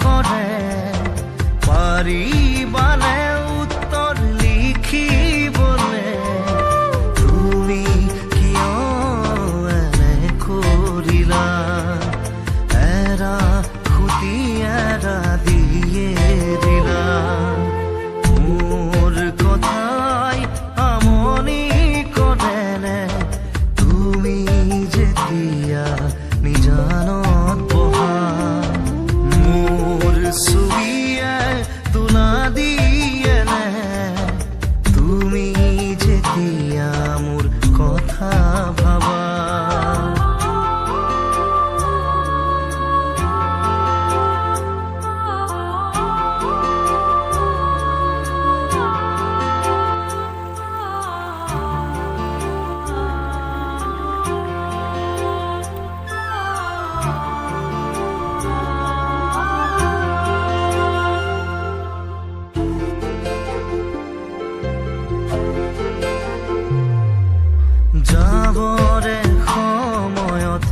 কৰে পাৰিবানে উত্তৰ লিখিবলে তুমি কিয় এনে কৰিলা এৰা খুটি এৰা দিয়ে দিলা মোৰ কথাই আমনি কৰেনে তুমি যেতিয়া নিজানত বহা মোৰ ছবিয়ে তোলা দিয়ে নে তুমি যেতিয়া মোৰ কথা ভাবা যাবৰে সময়ত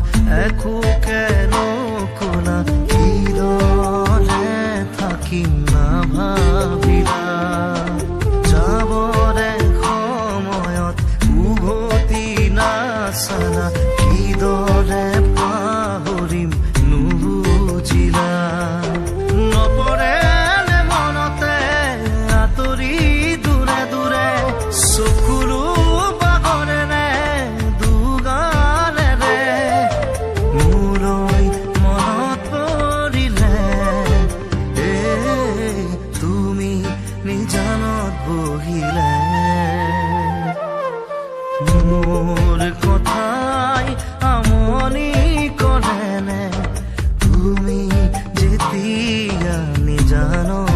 একোকে নকলা কিদৰে থাকিম নাভাবিলা যাবৰে সময়ত উভতি নাচালা কিদৰে পাহৰিম নুবুজিলা নপৰে মনতে আঁতৰি দূৰে দূৰে চকুলো নিজানত বহিলে মোৰ কথাই আমনি কৰেনে তুমি যেতিয়া নিজানত